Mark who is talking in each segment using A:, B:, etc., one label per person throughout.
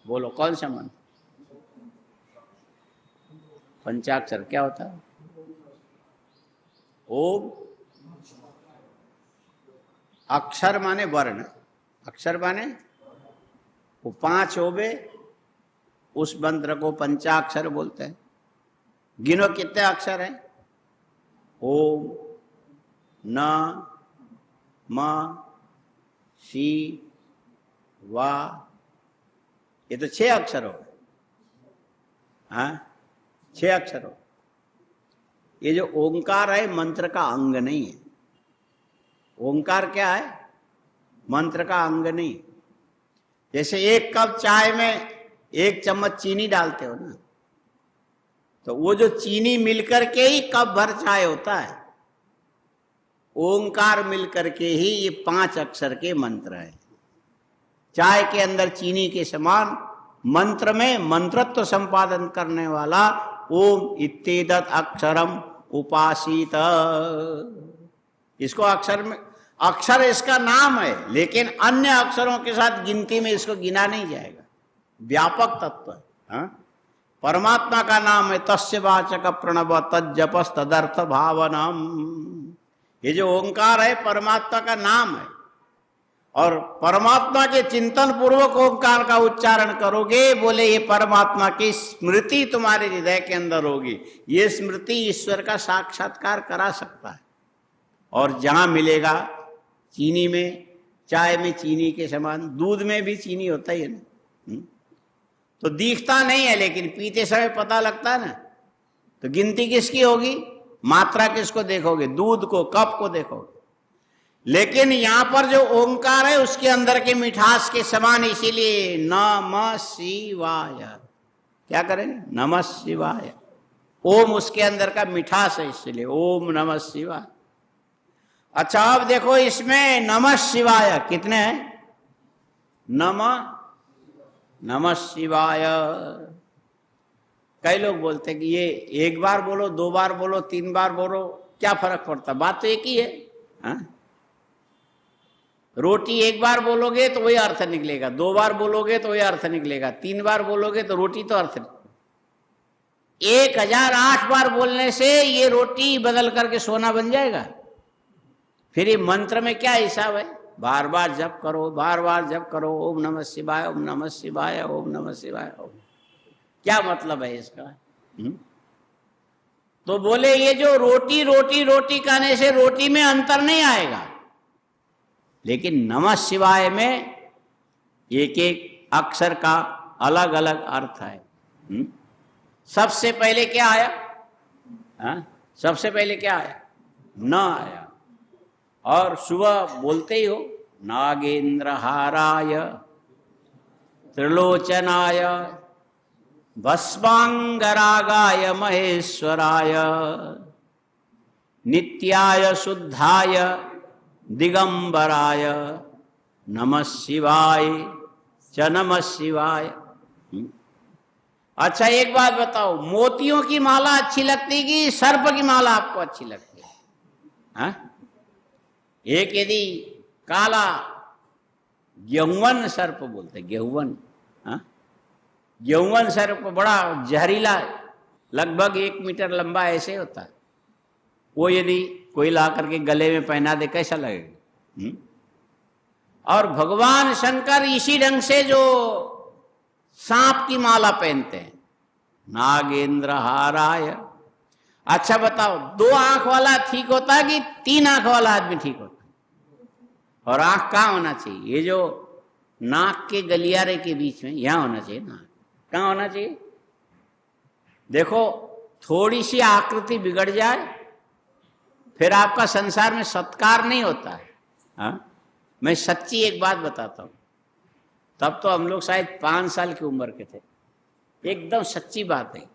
A: बोलो कौन सा मंत्र? पंचाक्षर क्या होता है? ओम अक्षर माने वर्ण, अक्षर माने वो 5 ओबे, उस मंत्र को पंचाक्षर बोलते हैं। गिनो कितने अक्षर हैं? ओम, न, म, शी, वा, ये तो 6 अक्षर हो गए। हाँ 6 अक्षर हो। ये जो ओंकार है मंत्र का अंग नहीं है। ओंकार क्या है? मंत्र का अंग नहीं। जैसे 1 कप चाय में 1 चम्मच चीनी डालते हो ना, तो वो जो चीनी मिलकर के ही कप भर चाय होता है। ओंकार मिलकर के ही ये 5 अक्षर के मंत्र है। चाय के अंदर चीनी के समान मंत्र में मंत्रत्व संपादन करने वाला ओम इत्येतत् अक्षरम उपासित। इसको अक्षर में, अक्षर इसका नाम है, लेकिन अन्य अक्षरों के साथ गिनती में इसको गिना नहीं जाएगा। व्यापक तत्व है। हाँ? परमात्मा का नाम है तस्य वाचक प्रणव तज्जपस तदर्थ भावनम। ये जो ओंकार है परमात्मा का नाम है, और परमात्मा के चिंतन पूर्वक ओंकार का उच्चारण करोगे, बोले ये परमात्मा की स्मृति तुम्हारे हृदय के अंदर होगी। ये स्मृति ईश्वर का साक्षात्कार करा सकता है। और जहां मिलेगा चीनी में, चाय में चीनी के समान, दूध में भी चीनी होता ही है ना। तो दिखता नहीं है लेकिन पीते समय पता लगता है ना। तो गिनती किसकी होगी? मात्रा किसको देखोगे? दूध को, कप को देखोगे। लेकिन यहां पर जो ओंकार है उसके अंदर के मिठास के समान, इसीलिए नमः शिवाय। क्या करेंगे? नमः शिवाय। ओम उसके अंदर का मिठास है, इसलिए ओम नमः शिवाय। अच्छा अब देखो इसमें नमः शिवाय कितने हैं? नमः शिवाय। कई लोग बोलते हैं कि ये 1 बार बोलो, 2 बार बोलो, 3 बार बोलो, क्या फर्क पड़ता? बात तो एक ही है। हाँ? रोटी 1 बार बोलोगे तो वही अर्थ निकलेगा, 2 बार बोलोगे तो वही अर्थ निकलेगा, 3 बार बोलोगे तो रोटी तो अर्थ निकलेगा। 1008 बार बोलने से ये रोटी बदल करके सोना बन जाएगा? फिर ये मंत्र में क्या हिसाब है? बार बार जप करो, बार बार जप करो, ओम नमः शिवाय, ओम नमः शिवाय, ओम नमः शिवाय। ओम, क्या मतलब है इसका? तो बोले ये जो रोटी रोटी रोटी कहने से रोटी में अंतर नहीं आएगा, लेकिन नमः शिवाय में एक एक अक्षर का अलग अलग अर्थ है। सबसे पहले क्या आया? हाँ? सबसे पहले क्या आया? न आया। और सुबह बोलते ही हो नागेंद्रहाराय त्रिलोचनाय भस्मांगरागाय महेश्वराय नित्याय शुद्धाय दिगंबराय नमः शिवाय च नमः शिवाय। अच्छा एक बात बताओ, मोतियों की माला अच्छी लगती कि सर्प की माला आपको अच्छी लगती है? हाँ? एक यदि काला गेहुवन सर्प बोलते, गेहुवन, हाँ? गेहुवन सर्प बड़ा जहरीला, लगभग 1 मीटर लंबा ऐसे होता है। वो यदि कोई ला करके गले में पहना दे कैसा लगेगा? और भगवान शंकर इसी ढंग से जो सांप की माला पहनते हैं, नागेंद्र हाराय। अच्छा बताओ, 2 आंख वाला ठीक होता है कि 3 आंख वाला आदमी ठीक होता है? और आंख कहाँ होना चाहिए? ये जो नाक के गलियारे के बीच में, यहां होना चाहिए ना। कहाँ होना चाहिए? देखो थोड़ी सी आकृति बिगड़ जाए फिर आपका संसार में सत्कार नहीं होता है। हाँ? मैं सच्ची एक बात बताता हूं, तब तो हम लोग शायद 5 साल की उम्र के थे, एकदम सच्ची बात है।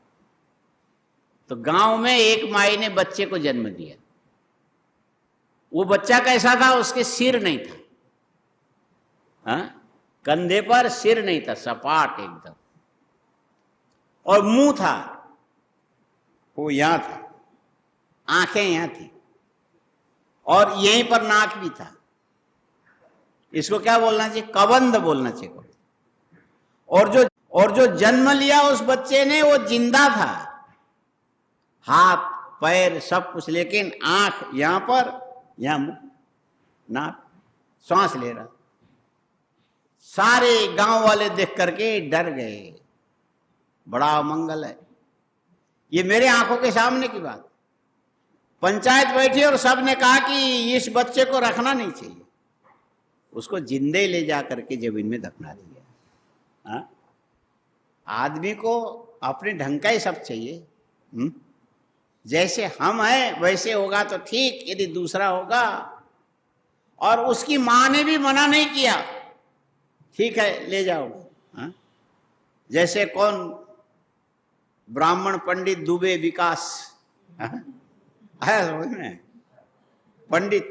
A: तो गांव में एक माई ने बच्चे को जन्म दिया। वो बच्चा कैसा था? उसके सिर नहीं था, हाँ? कंधे पर सिर नहीं था, सपाट एकदम, और मुंह था वो यहां था, आंखें यहां थी, और यहीं पर नाक भी था। इसको क्या बोलना चाहिए? कबंध बोलना चाहिए। और जो और जो जन्म लिया उस बच्चे ने वो जिंदा था, हाथ पैर सब कुछ, लेकिन आंख यहां पर, यहां मुंह, नाक, सांस ले रहा। सारे गांव वाले देख करके डर गए। बड़ा अमंगल है ये, मेरे आंखों के सामने की बात। पंचायत बैठी और सबने कहा कि इस बच्चे को रखना नहीं चाहिए। उसको जिंदे ले जा करके जमीन में दफना दिया। हाँ? आदमी को अपने ढंग का ही सब चाहिए। जैसे हम हैं वैसे होगा तो ठीक, यदि दूसरा होगा। और उसकी मां ने भी मना नहीं किया, ठीक है ले जाओ। हाँ? जैसे कौन, ब्राह्मण पंडित दुबे विकास, आया समझ में, पंडित,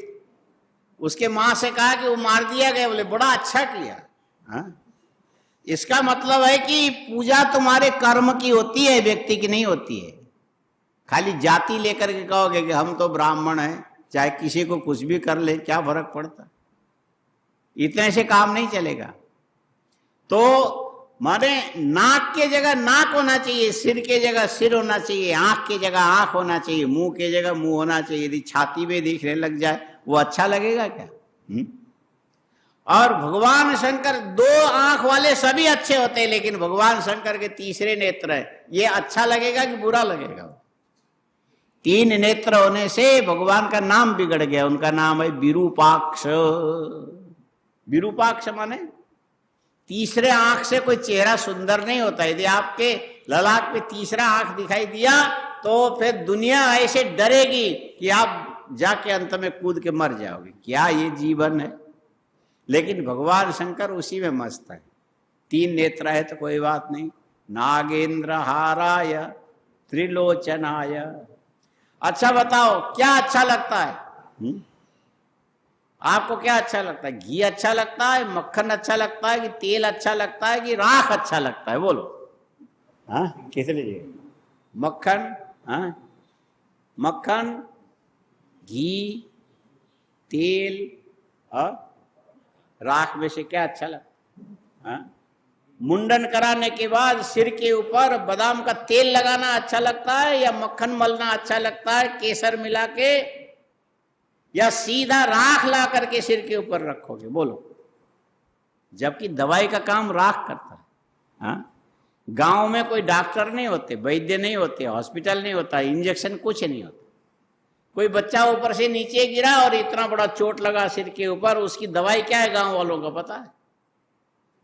A: उसके मां से कहा कि वो मार दिया गया। बोले बड़ा अच्छा किया। हाँ? इसका मतलब है कि पूजा तुम्हारे कर्म की होती है, व्यक्ति की नहीं होती है। खाली जाति लेकर के कहोगे कि हम तो ब्राह्मण हैं, चाहे किसी को कुछ भी कर ले, क्या फर्क पड़ता। इतने से काम नहीं चलेगा। तो माने नाक के जगह नाक होना चाहिए, सिर के जगह सिर होना चाहिए, आंख के जगह आंख होना चाहिए, मुंह के जगह मुंह होना चाहिए। यदि छाती में दिखने लग जाए वो अच्छा लगेगा क्या? और भगवान शंकर दो आंख वाले सभी अच्छे होते हैं, लेकिन भगवान शंकर के तीसरे नेत्र है, ये अच्छा लगेगा कि बुरा लगेगा? तीन नेत्र होने से भगवान का नाम बिगड़ गया। उनका नाम है विरूपाक्ष। विरूपाक्ष माने तीसरे आंख से कोई चेहरा सुंदर नहीं होता। यदि आपके ललाट पे तीसरा आंख दिखाई दिया तो फिर दुनिया ऐसे डरेगी कि आप जाके अंत में कूद के मर जाओगे। क्या ये जीवन है? लेकिन भगवान शंकर उसी में मस्त है। तीन नेत्र है तो कोई बात नहीं। नागेंद्र हाराय त्रिलोचनाय। अच्छा बताओ क्या अच्छा लगता है? आपको क्या अच्छा लगता है? घी अच्छा लगता है, मक्खन अच्छा लगता है, कि तेल अच्छा लगता है, कि राख अच्छा लगता है? बोलो। हाँ कैसे लीजिए? मक्खन, हाँ मक्खन, घी, तेल और राख में से क्या अच्छा लगता है? हाँ? मुंडन कराने के बाद सिर के ऊपर बादाम का तेल लगाना अच्छा लगता है, या मक्खन मलना अच्छा लगता है केसर मिला के, या सीधा राख ला करके सिर के ऊपर रखोगे? बोलो। जबकि दवाई का काम राख करता है। हाँ? गांव में कोई डॉक्टर नहीं होते, वैद्य नहीं होते, हॉस्पिटल नहीं होता, इंजेक्शन कुछ नहीं होता। कोई बच्चा ऊपर से नीचे गिरा और इतना बड़ा चोट लगा सिर के ऊपर, उसकी दवाई क्या है गांव वालों को पता है?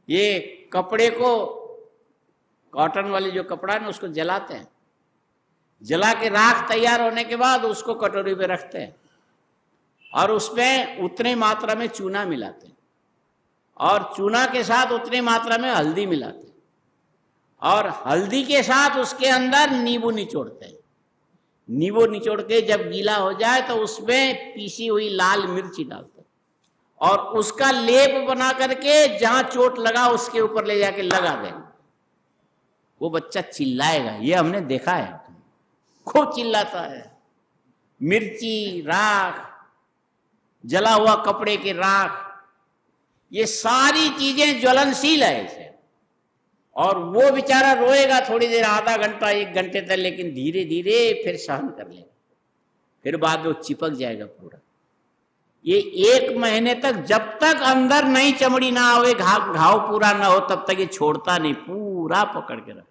A: ये कपड़े को, कॉटन वाली जो कपड़ा है ना, उसको जलाते हैं। जला के राख तैयार होने के बाद उसको कटोरी पे रखते हैं और उसमें उतनी मात्रा में चूना मिलाते हैं, और चूना के साथ उतनी मात्रा में हल्दी मिलाते हैं, और हल्दी के साथ उसके अंदर नींबू निचोड़ते हैं। नींबू निचोड़ के जब गीला हो जाए तो उसमें पीसी हुई लाल मिर्ची डालते हैं, और उसका लेप बना करके जहां चोट लगा उसके ऊपर ले जाके लगा देंगे। वो बच्चा चिल्लाएगा, ये हमने देखा है, खूब चिल्लाता है। मिर्ची, राख, जला हुआ कपड़े की राख, ये सारी चीजें ज्वलनशील है इसे। और वो बेचारा रोएगा थोड़ी देर, आधा घंटा एक घंटे तक, लेकिन धीरे धीरे फिर सहन कर लेगा, फिर बाद में वो चिपक जाएगा पूरा। ये 1 महीने तक, जब तक अंदर नई चमड़ी ना आवे, घाव पूरा ना हो, तब तक ये छोड़ता नहीं, पूरा पकड़ के रख।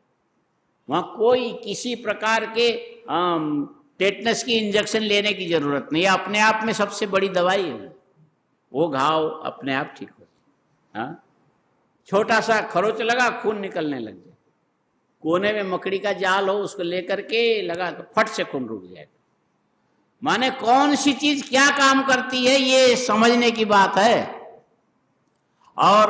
A: वहां कोई किसी प्रकार के टेटनस की इंजेक्शन लेने की जरूरत नहीं है। अपने आप में सबसे बड़ी दवाई है वो, घाव अपने आप ठीक हो। हाँ? छोटा सा खरोच लगा, खून निकलने लग जाए, कोने में मकड़ी का जाल हो, उसको लेकर के लगा तो फट से खून रुक जाएगा। माने कौन सी चीज क्या काम करती है ये समझने की बात है। और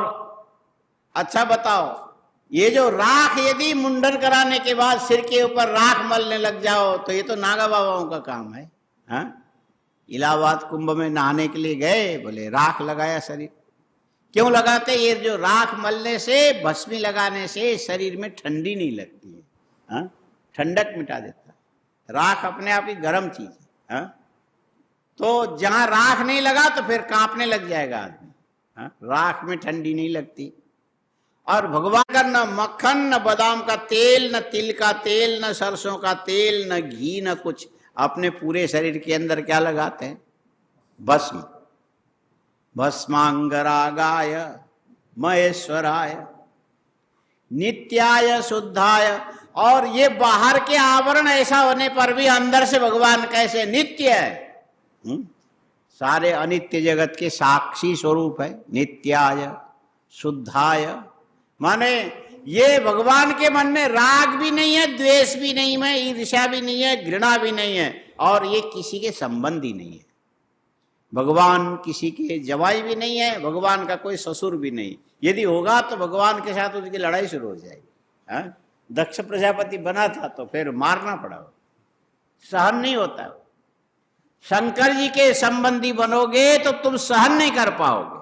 A: अच्छा बताओ, ये जो राख यदि मुंडन कराने के बाद सिर के ऊपर राख मलने लग जाओ तो ये तो नागा बाबाओं का काम है। हाँ? इलाहाबाद कुंभ में नहाने के लिए गए, बोले राख लगाया शरीर। क्यों लगाते? ये जो राख मलने से, भस्मी लगाने से शरीर में ठंडी नहीं लगती है। हाँ? ठंडक मिटा देता है। राख अपने आप ही गर्म चीज है। हाँ? तो जहां राख नहीं लगा तो फिर कांपने लग जाएगा आदमी। हाँ? राख में ठंडी नहीं लगती। और भगवान का न मक्खन, न बादाम का तेल, न तिल का तेल, न सरसों का तेल, न घी, न कुछ, अपने पूरे शरीर के अंदर क्या लगाते हैं? भस्म। भस्मांगरागाय महेश्वराय नित्याय शुद्धाय। और ये बाहर के आवरण ऐसा होने पर भी अंदर से भगवान कैसे नित्य है? सारे अनित्य जगत के साक्षी स्वरूप है। नित्याय शुद्धाय माने ये भगवान के मन में राग भी नहीं है, द्वेष भी नहीं है, ईर्ष्या भी नहीं है, घृणा भी नहीं है, और ये किसी के संबंधी नहीं है। भगवान किसी के जवाई भी नहीं है, भगवान का कोई ससुर भी नहीं। यदि होगा तो भगवान के साथ उसकी लड़ाई शुरू हो जाएगी। दक्ष प्रजापति बना था तो फिर मारना पड़ा, सहन नहीं होता। शंकर जी के संबंधी बनोगे तो तुम सहन नहीं कर पाओगे।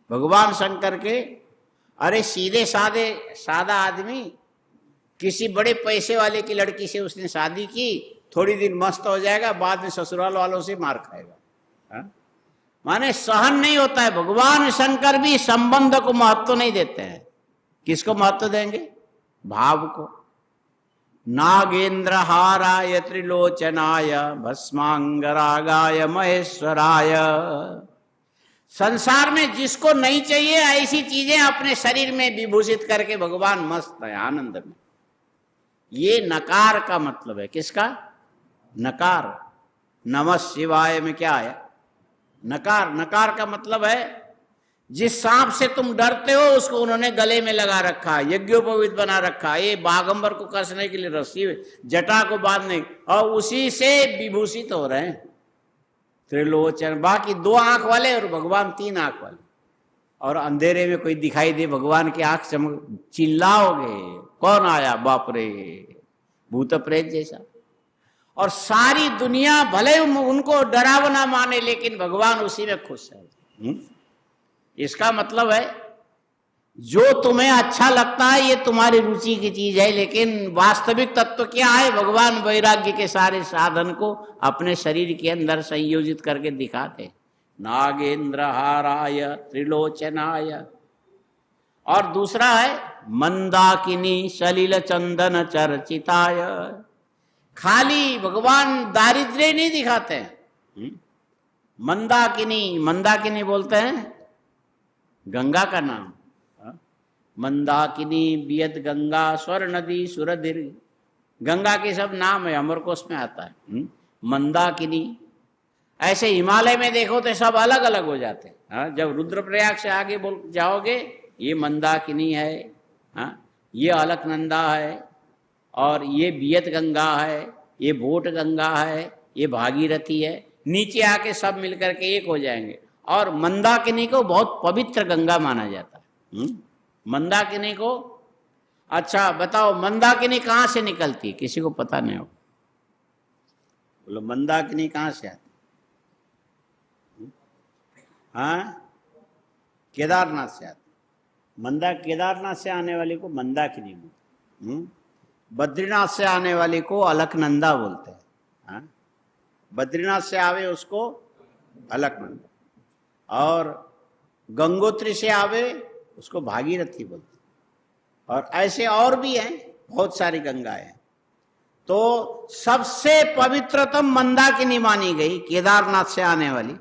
A: भगवान शंकर के, अरे सीधे सादा आदमी, किसी बड़े पैसे वाले की लड़की से उसने शादी की, थोड़ी दिन मस्त हो जाएगा, बाद में ससुराल वालों से मार खाएगा। माने सहन नहीं होता है। भगवान शंकर भी संबंध को महत्व नहीं देते हैं। किसको महत्व देंगे? भाव को। नागेंद्र हाराय त्रिलोचनाय भस्मांगरागाय महेश्वराय। संसार में जिसको नहीं चाहिए ऐसी चीजें अपने शरीर में विभूषित करके भगवान मस्त है, आनंद में। ये नकार का मतलब है। किसका? नकार। नमः शिवाय में क्या आया? नकार। नकार का मतलब है जिस सांप से तुम डरते हो उसको उन्होंने गले में लगा रखा, यज्ञोपवीत बना रखा, ये बागंबर को कसने के लिए रस्सी, जटा को बांधने, और उसी से विभूषित हो रहे हैं। त्रिलोचन, बाकी 2 आंख वाले और भगवान 3 आंख वाले। और अंधेरे में कोई दिखाई दे, भगवान की आंख चमक, चिल्लाओगे कौन आया? बाप रे, भूत प्रेत जैसा। और सारी दुनिया भले उनको डरावना माने, लेकिन भगवान उसी में खुश है। इसका मतलब है जो तुम्हें अच्छा लगता है ये तुम्हारी रुचि की चीज है, लेकिन वास्तविक तत्व क्या है? भगवान वैराग्य के सारे साधन को अपने शरीर के अंदर संयोजित करके दिखाते। नागेंद्र हाराय त्रिलोचनाय। और दूसरा है मंदाकिनी सलिल चंदन चर्चिताय। खाली भगवान दारिद्र्य नहीं दिखाते हैं। मंदाकिनी, मंदाकिनी बोलते हैं गंगा का नाम। मंदाकिनी, बियत गंगा, स्वर नदी, सुरधिर, गंगा के सब नाम है, अमरकोश में आता है। मंदाकिनी। ऐसे हिमालय में देखो तो सब अलग अलग हो जाते हैं। जब रुद्रप्रयाग से आगे बोल जाओगे, ये मंदाकिनी है, ये अलकनंदा है, और ये बियत गंगा है, ये भोट गंगा है, ये भागीरथी है। नीचे आके सब मिलकर के एक हो जाएंगे। और मंदाकिनी को बहुत पवित्र गंगा माना जाता है। मंदाकिनी को, अच्छा बताओ मंदाकिनी कहाँ से निकलती है? किसी को पता नहीं हो? बोलो मंदाकिनी कहाँ से आती? हाँ, केदारनाथ से आती। केदारनाथ से आने वाली को मंदाकिनी बोलते। बद्रीनाथ से आने वाली को अलकनंदा बोलते हैं। बद्रीनाथ से आवे उसको अलकनंदा, और गंगोत्री से आवे उसको भागीरथी बोलते। और ऐसे और भी हैं, बहुत सारी गंगाएं। तो सबसे पवित्रतम मंदाकिनी मानी गई केदारनाथ से आने वाली।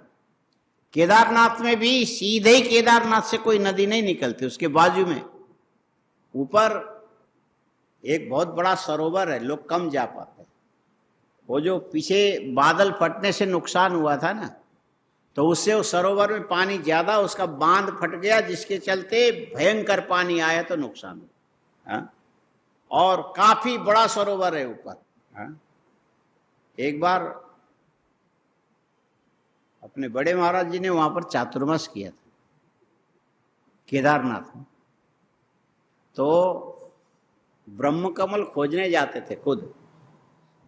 A: केदारनाथ में भी सीधे ही केदारनाथ से कोई नदी नहीं निकलती, उसके बाजू में ऊपर एक बहुत बड़ा सरोवर है, लोग कम जा पाते। वो जो पीछे बादल फटने से नुकसान हुआ था ना, तो उससे उस सरोवर में पानी ज्यादा, उसका बांध फट गया, जिसके चलते भयंकर पानी आया तो नुकसान हुआ। और काफी बड़ा सरोवर है ऊपर। एक बार अपने बड़े महाराज जी ने वहां पर चातुर्मास किया था केदारनाथ में। तो ब्रह्म कमल खोजने जाते थे खुद,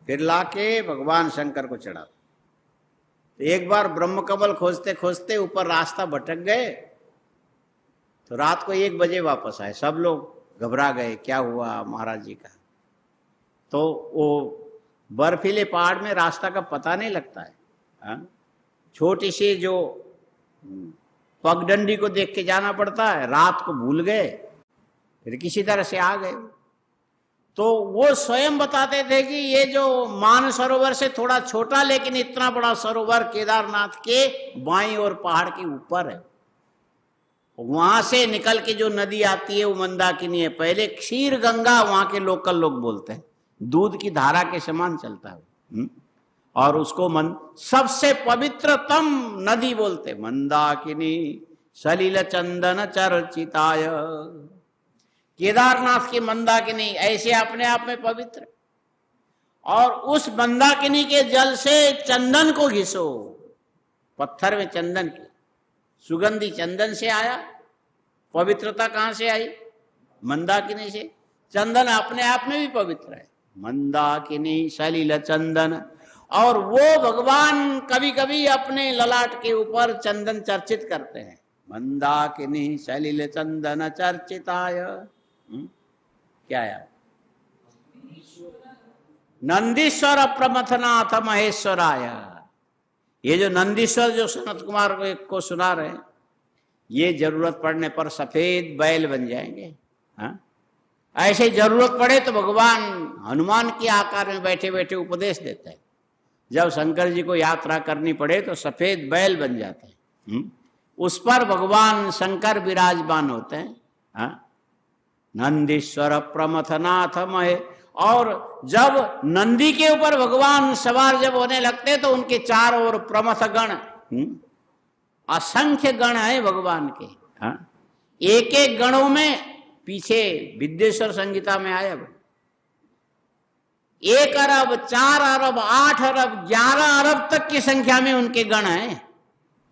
A: फिर लाके भगवान शंकर को चढ़ाते। तो एक बार ब्रह्म कमल खोजते खोजते ऊपर रास्ता भटक गए, तो रात को 1 बजे वापस आए। सब लोग घबरा गए, क्या हुआ महाराज जी का? तो वो बर्फीले पहाड़ में रास्ता का पता नहीं लगता है। छोटी सी जो पगडंडी को देख के जाना पड़ता है। रात को भूल गए, फिर किसी तरह से आ गए। तो वो स्वयं बताते थे कि ये जो मानसरोवर से थोड़ा छोटा लेकिन इतना बड़ा सरोवर केदारनाथ के बाईं ओर पहाड़ के ऊपर है। वहां से निकल के जो नदी आती है वो मंदाकिनी है। पहले क्षीर गंगा वहां के लोकल लोग बोलते हैं, दूध की धारा के समान चलता है। और उसको सबसे पवित्रतम नदी बोलते, मंदाकिनी सलिल चंदन चर्चिताय। केदारनाथ की मंदाकिनी ऐसे अपने आप में पवित्र, और उस मंदाकिनी के जल से चंदन को घिसो। पत्थर में चंदन की सुगंधी चंदन से आया, पवित्रता कहां से आई? मंदाकिनी से। चंदन अपने आप में भी पवित्र है, मंदाकिनी सलिल चंदन। और वो भगवान कभी कभी अपने ललाट के ऊपर चंदन चर्चित करते हैं, मंदाकिनी सलिल चंदन चर्चिताय। क्या है? नंदीश्वर प्रमथनाथ महेश्वराय। ये जो नंदीश्वर जो सनत कुमार को सुना रहे हैं, ये जरूरत पड़ने पर सफेद बैल बन जाएंगे। हाँ, ऐसे जरूरत पड़े तो भगवान हनुमान के आकार में बैठे बैठे उपदेश देते हैं। जब शंकर जी को यात्रा करनी पड़े तो सफेद बैल बन जाते हैं, उस पर भगवान शंकर विराजमान होते हैं। हाँ, नंदीश्वर प्रमथनाथ महे। और जब नंदी के ऊपर भगवान सवार जब होने लगते तो उनके चारों ओर प्रमथ गण, असंख्य गण है भगवान के। हाँ, एक एक गणों में पीछे विद्येश्वर संहिता में आया 1 अरब 4 अरब 8 अरब 11 अरब तक की संख्या में उनके गण हैं।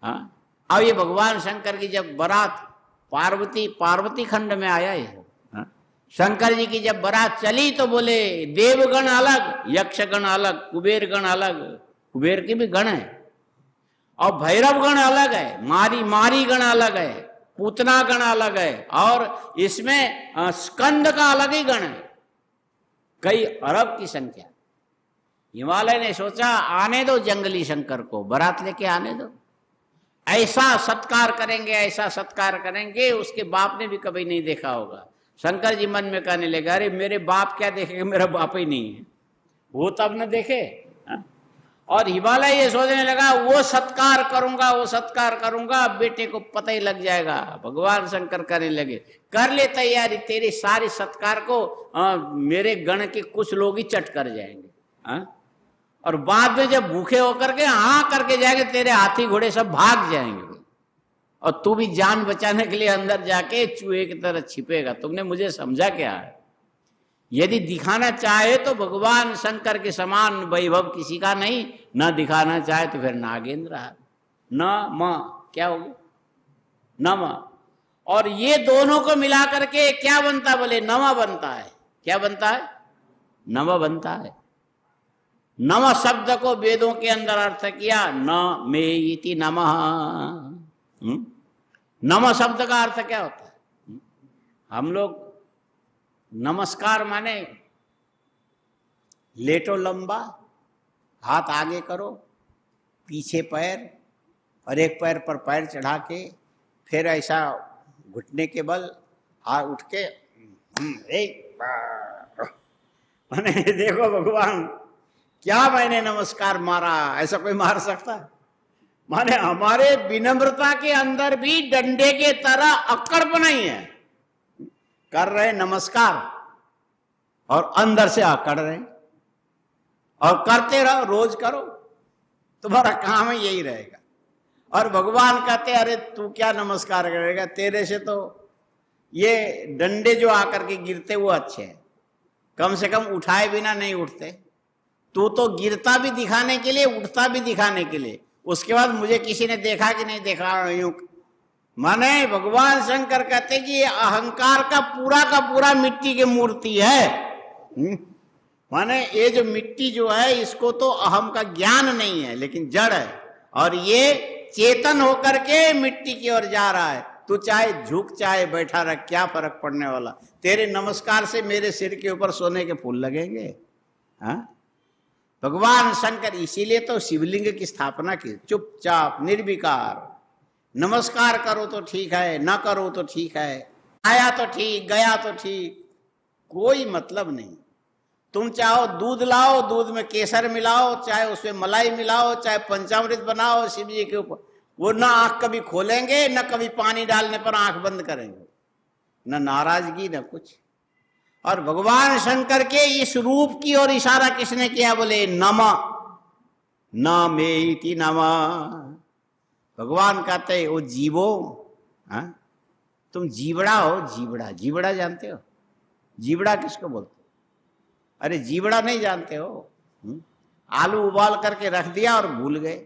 A: हाँ, अब ये भगवान शंकर की जब बारात पार्वती खंड में आया है, शंकर जी की जब बारात चली तो बोले देवगण अलग, यक्षगण अलग, कुबेर गण अलग, कुबेर के भी गण है, और भैरव गण अलग है, मारी गण अलग है, पूतना गण अलग है, और इसमें स्कंद का अलग ही गण है। कई अरब की संख्या। हिमालय ने सोचा आने दो जंगली शंकर को, बारात लेके आने दो, ऐसा सत्कार करेंगे, ऐसा सत्कार करेंगे, उसके बाप ने भी कभी नहीं देखा होगा। शंकर जी मन में कहने लगे, अरे मेरे बाप क्या देखेंगे, मेरा बाप ही नहीं है, वो तब न देखे। हा? और हिमालय ये सोचने लगा वो सत्कार करूंगा, बेटे को पता ही लग जाएगा। भगवान शंकर करने लगे, कर ले तैयारी, तेरे सारे सत्कार को मेरे गण के कुछ लोग ही चट कर जाएंगे। हा? और बाद में जब भूखे होकर के हाँ करके जाएंगे, तेरे हाथी घोड़े सब भाग जाएंगे, और तू भी जान बचाने के लिए अंदर जाके चूहे की तरह छिपेगा। तुमने मुझे समझा क्या है? यदि दिखाना चाहे तो भगवान शंकर के समान वैभव किसी का नहीं, न दिखाना चाहे तो फिर नागेंद्र न म क्या होगी, नम। और ये दोनों को मिला करके क्या बनता, बोले नम बनता है। क्या बनता है? नम बनता है। नम शब्द को वेदों के अंदर अर्थ किया न मे इति नमः। नम शब्द का अर्थ क्या होता है? हम लोग नमस्कार माने लेटो लंबा, हाथ आगे करो, पीछे पैर, और एक पैर पर पैर चढ़ा के फिर ऐसा घुटने के बल हाथ उठ के माने देखो भगवान क्या मैंने नमस्कार मारा, ऐसा कोई मार सकता है? माने हमारे विनम्रता के अंदर भी डंडे के तरह अक्कड़पना ही है। कर रहे नमस्कार और अंदर से अकड़ रहे, और करते रहो, रोज करो, तुम्हारा काम ही यही रहेगा। और भगवान कहते अरे तू क्या नमस्कार करेगा, तेरे से तो ये डंडे जो आकर के गिरते वो अच्छे हैं, कम से कम उठाए बिना नहीं उठते। तू तो गिरता भी दिखाने के लिए, उठता भी दिखाने के लिए, उसके बाद मुझे किसी ने देखा कि नहीं देखा यूं। माने भगवान शंकर कहते कि ये अहंकार का पूरा मिट्टी की मूर्ति है। माने ये जो मिट्टी जो है इसको तो अहम का ज्ञान नहीं है, लेकिन जड़ है, और ये चेतन होकर के मिट्टी की ओर जा रहा है। तू चाहे झुक चाहे बैठा रह, क्या फर्क पड़ने वाला? तेरे नमस्कार से मेरे सिर के ऊपर सोने के फूल लगेंगे। हाँ, भगवान शंकर इसीलिए तो शिवलिंग की स्थापना की, चुपचाप निर्विकार। नमस्कार करो तो ठीक है, न करो तो ठीक है, आया तो ठीक, गया तो ठीक, कोई मतलब नहीं। तुम चाहो दूध लाओ, दूध में केसर मिलाओ, चाहे उसमें मलाई मिलाओ, चाहे पंचामृत बनाओ शिव जी के ऊपर, वो ना आंख कभी खोलेंगे, न कभी पानी डालने पर आंख बंद करेंगे, न नाराजगी न कुछ। और भगवान शंकर के इस रूप की ओर इशारा किसने किया? बोले नमः न मे इति नमः। भगवान कहते हैं, वो जीवो, हाँ तुम जीवड़ा हो, जीवड़ा। जीवड़ा जानते हो? जीवड़ा किसको बोलते? अरे जीवड़ा नहीं जानते हो? आलू उबाल करके रख दिया और भूल गए,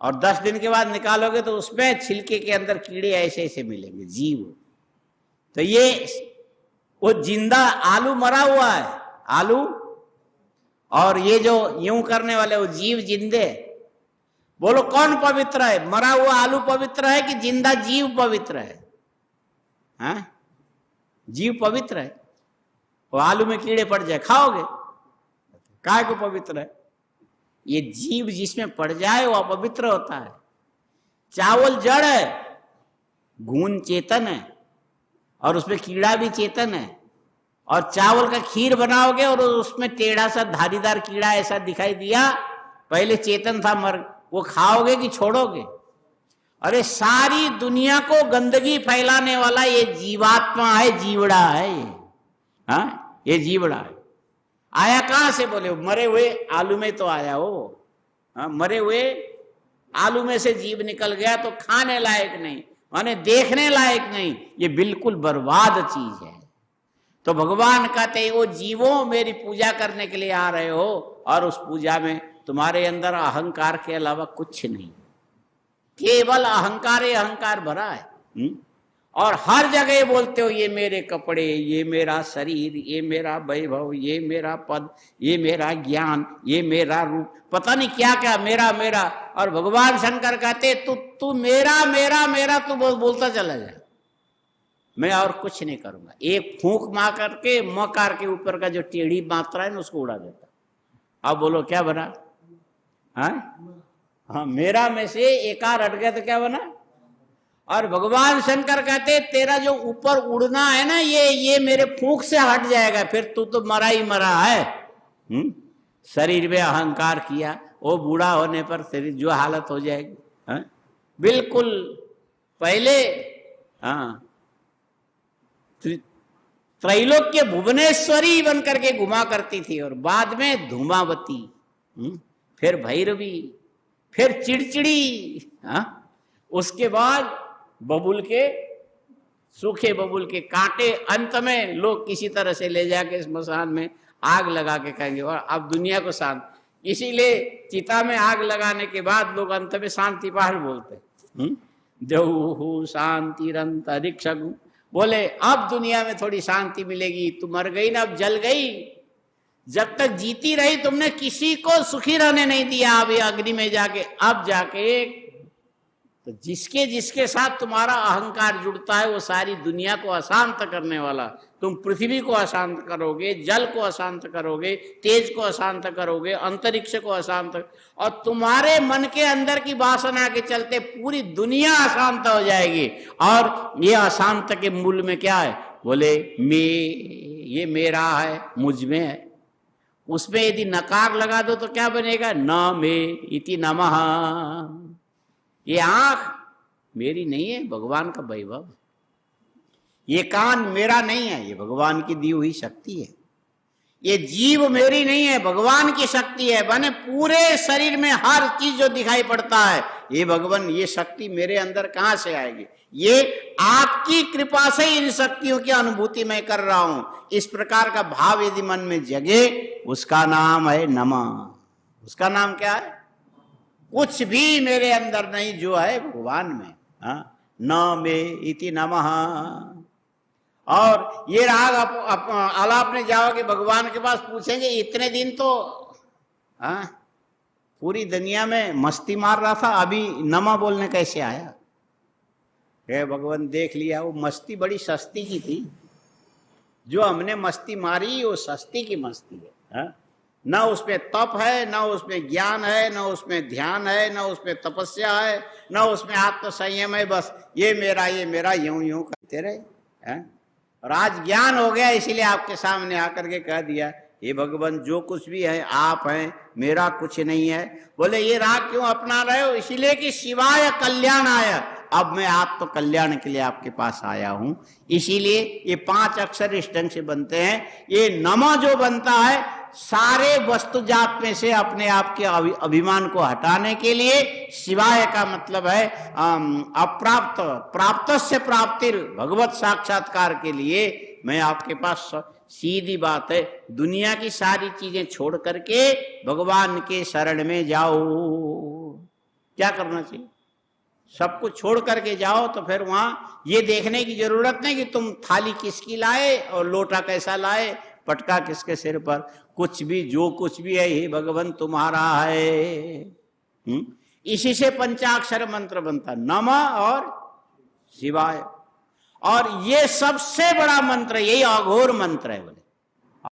A: और 10 दिन के बाद निकालोगे तो उसमें छिलके के अंदर कीड़े ऐसे ऐसे मिलेंगे, जीव। तो ये वो जिंदा आलू मरा हुआ है, आलू, और ये जो यूं करने वाले वो जीव जिंदे। बोलो कौन पवित्र है? मरा हुआ आलू पवित्र है कि जिंदा जीव पवित्र है? हाँ? जीव पवित्र है। वो आलू में कीड़े पड़ जाए खाओगे, काय को पवित्र है? ये जीव जिसमें पड़ जाए वो अपवित्र होता है। चावल जड़ है, घून चेतन है, और उसमें कीड़ा भी चेतन है। और चावल का खीर बनाओगे और उसमें टेढ़ा सा धारीदार कीड़ा ऐसा दिखाई दिया, पहले चेतन था, मर, वो खाओगे कि छोड़ोगे? अरे सारी दुनिया को गंदगी फैलाने वाला ये जीवात्मा है, जीवड़ा है ये। हाँ, ये जीवड़ा है। आया कहां से? बोले मरे हुए आलू में तो आया हो। हाँ, मरे हुए आलू में से जीव निकल गया तो खाने लायक नहीं, माने देखने लायक नहीं, ये बिल्कुल बर्बाद चीज है। तो भगवान कहते वो जीवों मेरी पूजा करने के लिए आ रहे हो, और उस पूजा में तुम्हारे अंदर अहंकार के अलावा कुछ नहीं, केवल अहंकार ही अहंकार भरा है। और हर जगह बोलते हो ये मेरे कपड़े, ये मेरा शरीर, ये मेरा वैभव, ये मेरा पद, ये मेरा ज्ञान, ये मेरा रूप, पता नहीं क्या क्या मेरा मेरा। और भगवान शंकर कहते तू मेरा मेरा मेरा तू बोलता चला जा, मैं और कुछ नहीं करूंगा। एक फूंक मार करके मकार के ऊपर का जो टेढ़ी मात्रा है ना उसको उड़ा देता। अब बोलो क्या बना? हाँ, मेरा में से एकार हट गया तो क्या बना? और भगवान शंकर कहते तेरा जो ऊपर उड़ना है ना, ये मेरे फूंक से हट जाएगा, फिर तू तो मरा ही मरा है। शरीर में अहंकार किया, वो बूढ़ा होने पर तेरी जो हालत हो जाएगी। हाँ? बिल्कुल पहले हाँ त्रैलोक्य भुवनेश्वरी बन करके घुमा करती थी, और बाद में धूमावती, फिर भैरवी, फिर चिड़चिड़ी, हाँ? उसके बाद बबुल के, सूखे बबुल के कांटे, अंत में लोग किसी तरह से ले जाके स्मशान में आग लगा के कहेंगे और अब दुनिया को शांत। इसीलिए चिता में आग लगाने के बाद लोग अंत में शांति पाठ बोलते, देहु शांतिरंतरिक्षगु, बोले अब दुनिया में थोड़ी शांति मिलेगी। तू मर गई ना, अब जल गई, जब तक जीती रही तुमने किसी को सुखी रहने नहीं दिया। अभी अग्नि में जाके, अब जाके तो जिसके जिसके साथ तुम्हारा अहंकार जुड़ता है वो सारी दुनिया को अशांत करने वाला। तुम पृथ्वी को अशांत करोगे, जल को अशांत करोगे, तेज को अशांत करोगे, अंतरिक्ष को अशांत, और तुम्हारे मन के अंदर की वासना के चलते पूरी दुनिया अशांत हो जाएगी। और ये अशांत के मूल में क्या है? बोले ये मेरा है, मुझ में है। उसमें यदि नकार लगा दो तो क्या बनेगा? न मे इति नमः। ये आंख मेरी नहीं है, भगवान का वैभव। ये कान मेरा नहीं है, ये भगवान की दी हुई शक्ति है। ये जीव मेरी नहीं है, भगवान की शक्ति है। माने पूरे शरीर में हर चीज जो दिखाई पड़ता है, ये भगवान, ये शक्ति मेरे अंदर कहां से आएगी? ये आपकी कृपा से इन शक्तियों की अनुभूति मैं कर रहा हूं। इस प्रकार का भाव यदि मन में जगे, उसका नाम है नमः। उसका नाम क्या है? कुछ भी मेरे अंदर नहीं, जो है भगवान में। हाँ, न मे इति नमः। और ये राग आलाप में जाओगे भगवान के पास, पूछेंगे इतने दिन तो पूरी दुनिया में मस्ती मार रहा था, अभी नमः बोलने कैसे आया? भगवान देख लिया, वो मस्ती बड़ी सस्ती की थी। जो हमने मस्ती मारी वो सस्ती की मस्ती है। न उसमें तप है, न उसमें ज्ञान है, न उसमें ध्यान है, न उसमें तपस्या है, न उसमें आत्म संयम है। बस ये मेरा यूं यूं करते रहे। है? और आज ज्ञान हो गया, इसीलिए आपके सामने आकर के कह दिया, हे भगवान जो कुछ भी है आप हैं, मेरा कुछ नहीं है। बोले ये राग क्यों अपना रहे हो? इसीलिए कि शिवाय कल्याण आया, अब मैं आत्म कल्याण के लिए आपके पास आया हूं। इसीलिए ये 5 अक्षर इस ढंग से बनते हैं। ये नमः जो बनता है सारे वस्तु जात में से अपने आप के अभिमान को हटाने के लिए। शिवाय का मतलब है अप्राप्त, प्राप्त से प्राप्तिर, भगवत साक्षात्कार के लिए मैं आपके पास। सीधी बात है, दुनिया की सारी चीजें छोड़ करके भगवान के शरण में जाओ। क्या करना चाहिए? सब कुछ छोड़ करके जाओ। तो फिर वहां ये देखने की जरूरत नहीं कि तुम थाली किसकी लाए और लोटा कैसा लाए, पटका किसके सिर पर। कुछ भी, जो कुछ भी है हे भगवान तुम्हारा है। इसी से पंचाक्षर मंत्र बनता, नमः और शिवाय। और ये सबसे बड़ा मंत्र, यही अघोर मंत्र है बोले।